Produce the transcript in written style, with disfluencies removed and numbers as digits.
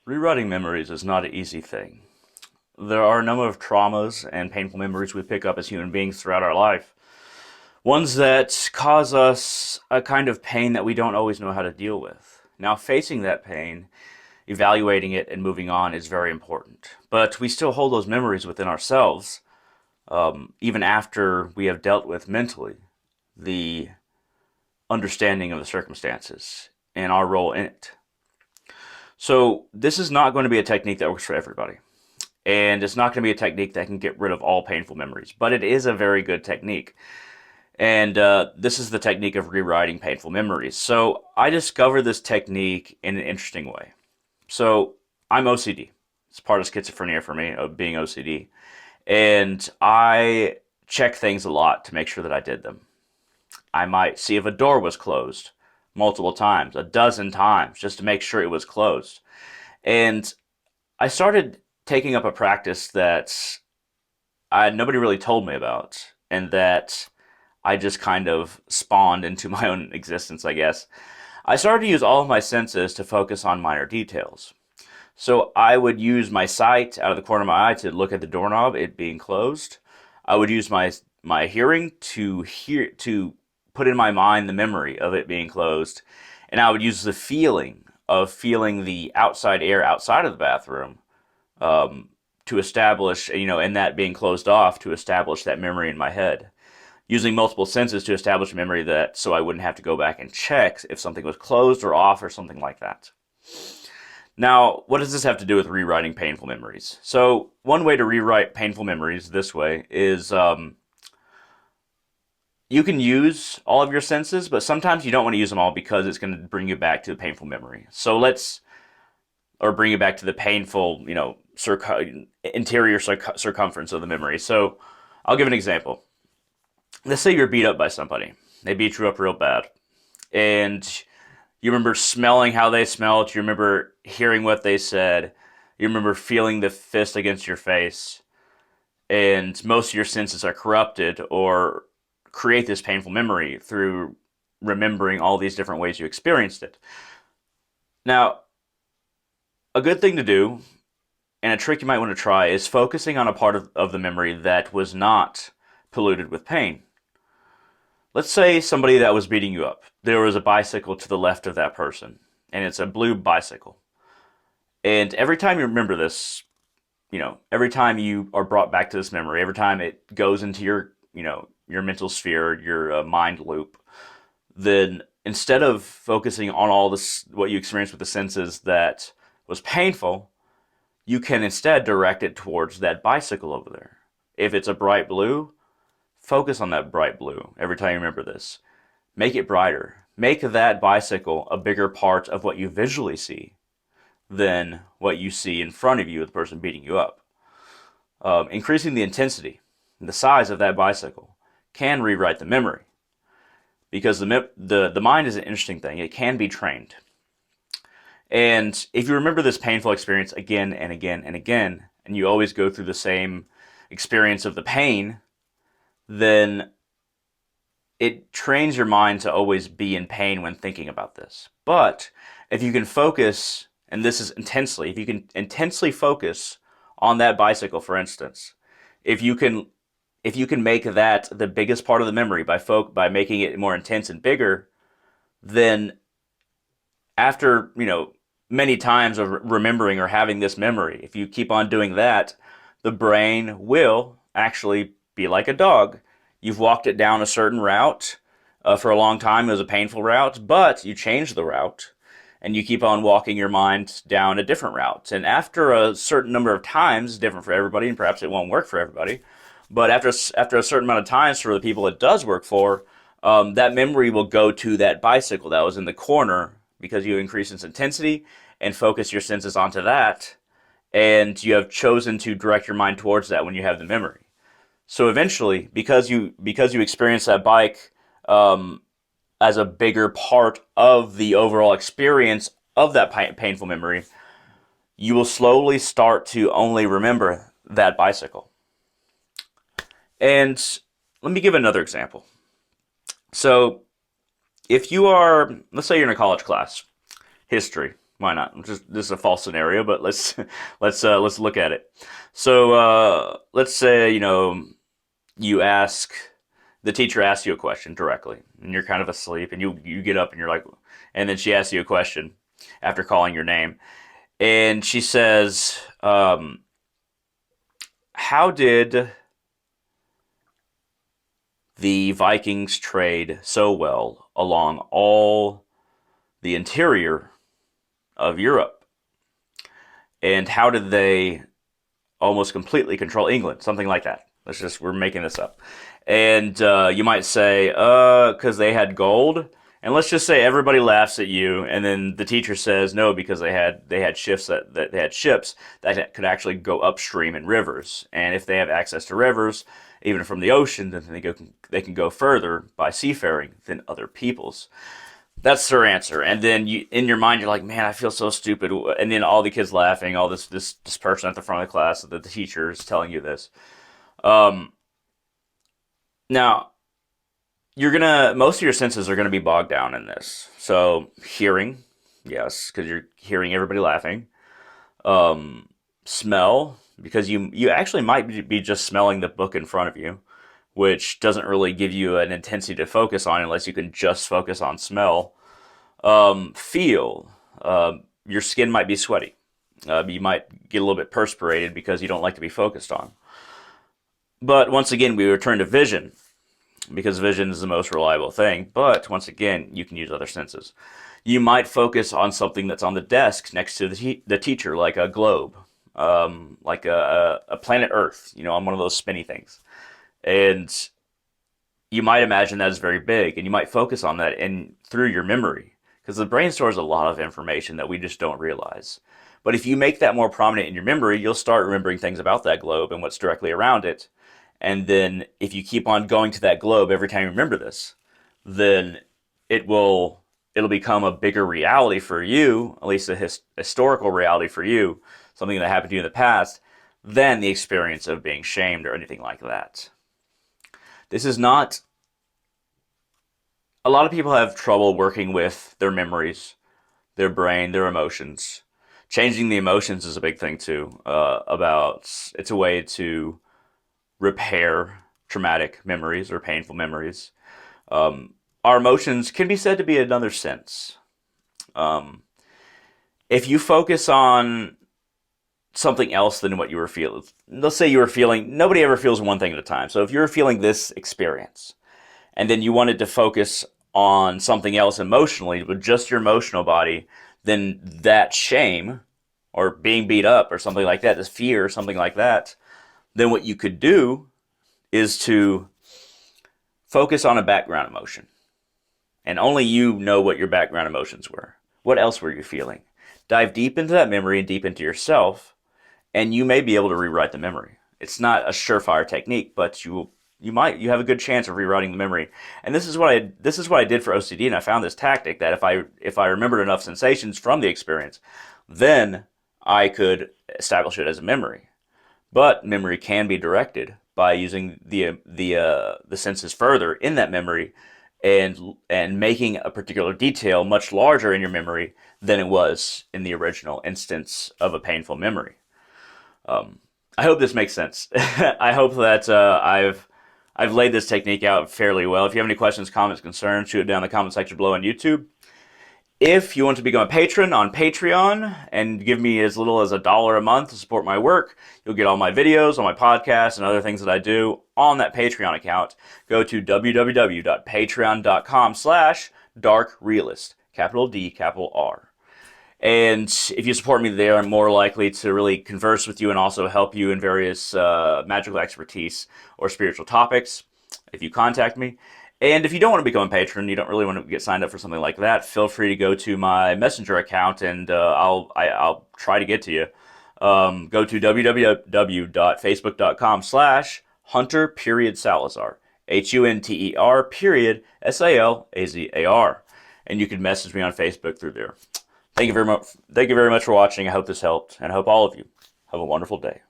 Rewriting memories is not an easy thing. There are a number of traumas and painful memories we pick up as human beings throughout our life. Ones that cause us a kind of pain that we don't always know how to deal with. Now, facing that pain, evaluating it, and moving on is very important. But we still hold those memories within ourselves, even after we have dealt with mentally the understanding of the circumstances and our role in it. So, this is not going to be a technique that works for everybody. And it's not going to be a technique that can get rid of all painful memories, but it is a very good technique. And this is the technique of rewriting painful memories. So I discovered this technique in an interesting way. So I'm OCD. It's part of schizophrenia for me, of being OCD. And I check things a lot to make sure that I did them. I might see if a door was closed multiple times, a dozen times, just to make sure it was closed. And I started taking up a practice that nobody really told me about, and that I just kind of spawned into my own existence, I guess. I started to use all of my senses to focus on minor details. So I would use my sight out of the corner of my eye to look at the doorknob, it being closed. I would use my hearing to put in my mind the memory of it being closed, and I would use the feeling of feeling the outside air outside of the bathroom to establish, and that being closed off to establish that memory in my head. Using multiple senses to establish a memory that so I wouldn't have to go back and check if something was closed or off or something like that. Now, what does this have to do with rewriting painful memories? So, one way to rewrite painful memories this way is you can use all of your senses, but sometimes you don't want to use them all because it's going to bring you back to the painful memory. So or bring you back to the painful, interior circumference of the memory. So, I'll give an example. Let's say you're beat up by somebody. They beat you up real bad. And you remember smelling how they smelled. You remember hearing what they said. You remember feeling the fist against your face. And most of your senses are corrupted or create this painful memory through remembering all these different ways you experienced it. Now, a good thing to do, and a trick you might want to try, is focusing on a part of the memory that was not polluted with pain. Let's say somebody that was beating you up. There was a bicycle to the left of that person, and it's a blue bicycle. And every time you remember this, every time you are brought back to this memory, every time it goes into your mental sphere, your mind loop, then instead of focusing on all this, what you experienced with the senses that was painful, you can instead direct it towards that bicycle over there. If it's a bright blue, focus on that bright blue every time you remember this. Make it brighter. Make that bicycle a bigger part of what you visually see than what you see in front of you with the person beating you up. Increasing the intensity and the size of that bicycle can rewrite the memory, because the mind is an interesting thing. It can be trained. And if you remember this painful experience again and again and again, and you always go through the same experience of the pain, then it trains your mind to always be in pain when thinking about this. But if you can focus, and this is intensely, if you can intensely focus on that bicycle, for instance, if you can make that the biggest part of the memory by making it more intense and bigger, then after, many times of remembering or having this memory, if you keep on doing that, the brain will actually be like a dog. You've walked it down a certain route for a long time. It was a painful route, but you change the route and you keep on walking your mind down a different route. And after a certain number of times, different for everybody, and perhaps it won't work for everybody, but after a certain amount of times for the people it does work for, that memory will go to that bicycle that was in the corner because you increase its intensity and focus your senses onto that, and you have chosen to direct your mind towards that when you have the memory. So eventually, because you experience that bike as a bigger part of the overall experience of that painful memory, you will slowly start to only remember that bicycle. And let me give another example. So if you are, let's say you're in a college class, history, Why not? This is a false scenario, but let's look at it. So let's say you ask the teacher asks you a question directly, and you're kind of asleep, and you get up and you're like, and then she asks you a question after calling your name, and she says, "How did the Vikings trade so well along all the interior of Europe? And how did they almost completely control England?" Something like that. We're making this up. And you might say, because they had gold. And let's just say everybody laughs at you, and then the teacher says no, because they had ships that they had ships that could actually go upstream in rivers, and if they have access to rivers, even from the ocean, then they can go further by seafaring than other peoples. That's her answer, and then in your mind you're like, man, I feel so stupid, and then all the kids laughing, all this person at the front of the class, the teacher is telling you this. Now, most of your senses are gonna be bogged down in this. So hearing, yes, because you're hearing everybody laughing. Smell, because you actually might be just smelling the book in front of you, which doesn't really give you an intensity to focus on unless you can just focus on smell. Feel, your skin might be sweaty. You might get a little bit perspirated because you don't like to be focused on. But once again, we return to vision, because vision is the most reliable thing. But once again, you can use other senses. You might focus on something that's on the desk next to the teacher, like a globe, like a planet Earth, on one of those spinny things. And you might imagine that is very big, and you might focus on that and through your memory, because the brain stores a lot of information that we just don't realize. But if you make that more prominent in your memory, you'll start remembering things about that globe and what's directly around it. And then if you keep on going to that globe every time you remember this, then it'll become a bigger reality for you, at least a historical reality for you, something that happened to you in the past, than the experience of being shamed or anything like that. This is not... A lot of people have trouble working with their memories, their brain, their emotions. Changing the emotions is a big thing too. It's a way to repair traumatic memories or painful memories. Our emotions can be said to be another sense. If you focus on something else than what you were feeling, let's say you were feeling, nobody ever feels one thing at a time. So if you're feeling this experience, and then you wanted to focus on something else emotionally with just your emotional body, then that shame or being beat up or something like that, this fear or something like that, then what you could do is to focus on a background emotion. And only you know what your background emotions were. What else were you feeling? Dive deep into that memory and deep into yourself, and you may be able to rewrite the memory. It's not a surefire technique, but you have a good chance of rewriting the memory. And this is what I did for OCD, and I found this tactic that if I remembered enough sensations from the experience, then I could establish it as a memory. But memory can be directed by using the senses further in that memory, and making a particular detail much larger in your memory than it was in the original instance of a painful memory. I hope this makes sense. I hope that I've laid this technique out fairly well. If you have any questions, comments, concerns, shoot it down in the comment section below on YouTube. If you want to become a patron on Patreon and give me as little as $1 a month to support my work, you'll get all my videos, all my podcasts, and other things that I do on that Patreon account. Go to www.patreon.com/darkrealist, capital D, capital R. And if you support me there, I'm more likely to really converse with you and also help you in various magical expertise or spiritual topics if you contact me. And if you don't want to become a patron, you don't really want to get signed up for something like that, feel free to go to my Messenger account, and I'll try to get to you. Go to www.facebook.com/Hunter-Salazar, HUNTER-SALAZAR, and you can message me on Facebook through there. Thank you very much. Thank you very much for watching. I hope this helped, and I hope all of you have a wonderful day.